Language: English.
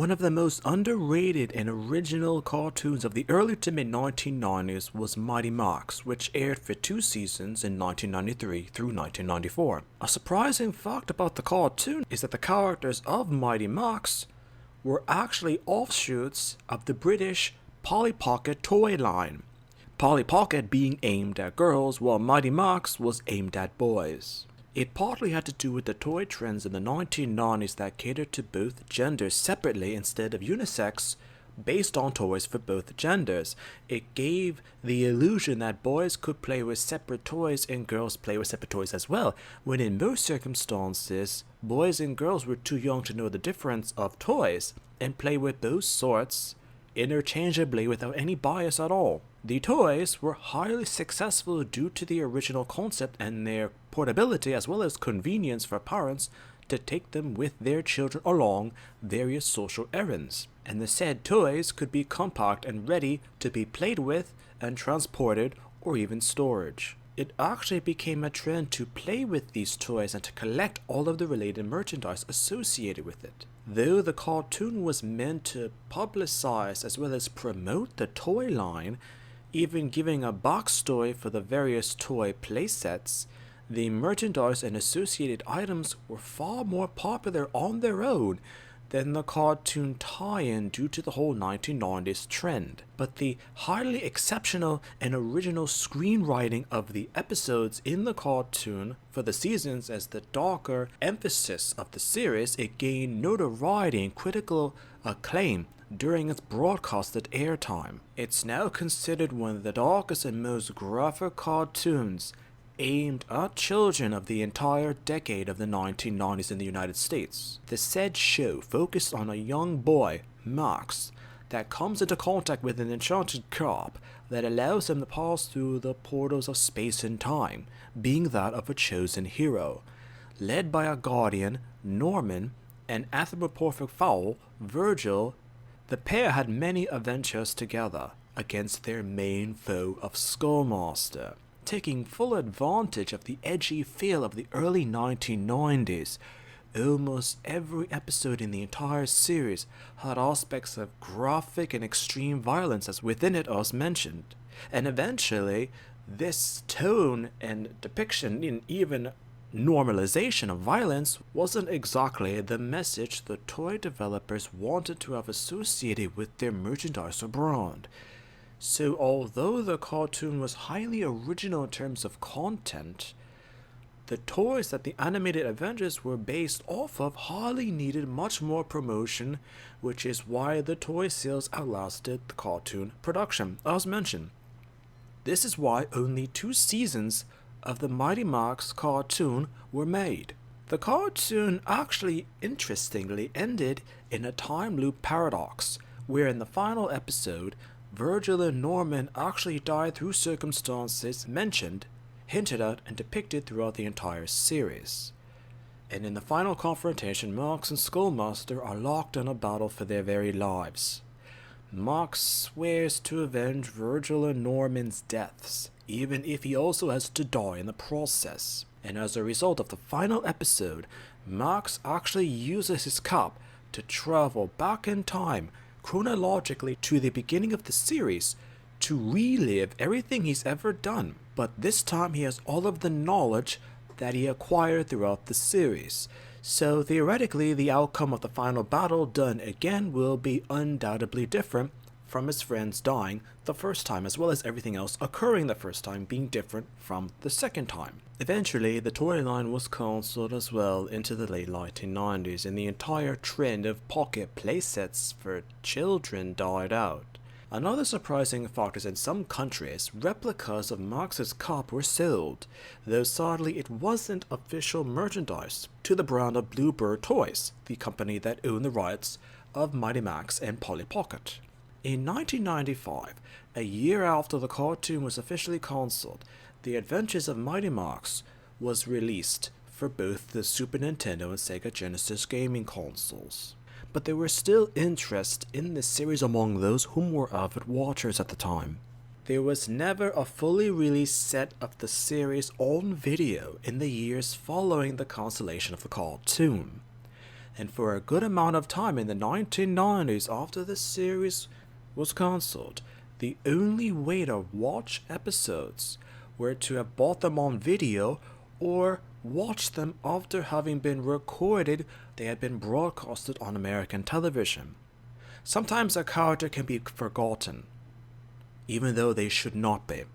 One of the most underrated and original cartoons of the early to mid 1990s was Mighty Max, which aired for 2 seasons in 1993 through 1994. A surprising fact about the cartoon is that the characters of Mighty Max were actually offshoots of the British Polly Pocket toy line, Polly Pocket being aimed at girls while Mighty Max was aimed at boys. It partly had to do with the toy trends in the 1990s that catered to both genders separately instead of unisex, based on toys for both genders. It gave the illusion that boys could play with separate toys and girls play with separate toys as well, when in most circumstances, boys and girls were too young to know the difference of toys and play with both sorts interchangeably without any bias at all. The toys were highly successful due to the original concept and their portability as well as convenience for parents to take them with their children along various social errands. And the said toys could be compact and ready to be played with and transported or even storage. It actually became a trend to play with these toys and to collect all of the related merchandise associated with it. Though the cartoon was meant to publicize as well as promote the toy line, even giving a backstory for the various toy playsets, the merchandise and associated items were far more popular on their own than the cartoon tie-in due to the whole 1990s trend. But the highly exceptional and original screenwriting of the episodes in the cartoon for the seasons as the darker emphasis of the series, it gained notoriety and critical acclaim during its broadcasted airtime. It's now considered one of the darkest and most graphic cartoons aimed at children of the entire decade of the 1990s in the United States. The said show focused on a young boy, Max, that comes into contact with an enchanted cup that allows him to pass through the portals of space and time, being that of a chosen hero. Led by a guardian, Norman, and anthropomorphic fowl, Virgil, the pair had many adventures together against their main foe of Skullmaster. Taking full advantage of the edgy feel of the early 1990s, almost every episode in the entire series had aspects of graphic and extreme violence as within it as mentioned. And eventually, this tone and depiction and even normalization of violence wasn't exactly the message the toy developers wanted to have associated with their merchandise or brand. So although the cartoon was highly original in terms of content, the toys that the animated adventures were based off of hardly needed much more promotion, which is why the toy sales outlasted the cartoon production, as mentioned. This is why only 2 seasons of the Mighty Max cartoon were made. The cartoon actually interestingly ended in a time loop paradox, where in the final episode, Virgil and Norman actually died through circumstances mentioned, hinted at, and depicted throughout the entire series. And in the final confrontation, Max and Skullmaster are locked in a battle for their very lives. Max swears to avenge Virgil and Norman's deaths, even if he also has to die in the process. And as a result of the final episode, Max actually uses his cup to travel back in time chronologically to the beginning of the series to relive everything he's ever done, but this time he has all of the knowledge that he acquired throughout the series. So theoretically, the outcome of the final battle done again will be undoubtedly different from his friends dying the first time, as well as everything else occurring the first time being different from the second time. Eventually, the toy line was cancelled as well into the late 1990s, and the entire trend of pocket playsets for children died out. Another surprising fact is in some countries, replicas of Max's cup were sold, though sadly it wasn't official merchandise, to the brand of Bluebird Toys, the company that owned the rights of Mighty Max and Polly Pocket. In 1995, a year after the cartoon was officially cancelled, The Adventures of Mighty Max was released for both the Super Nintendo and Sega Genesis gaming consoles. But there was still interest in the series among those whom were avid watchers at the time. There was never a fully released set of the series on video in the years following the cancellation of the cartoon. and for a good amount of time in the 1990s after the series was cancelled, the only way to watch episodes were to have bought them on video or watch them after having been recorded. They had been broadcasted on American television. Sometimes a character can be forgotten, even though they should not be.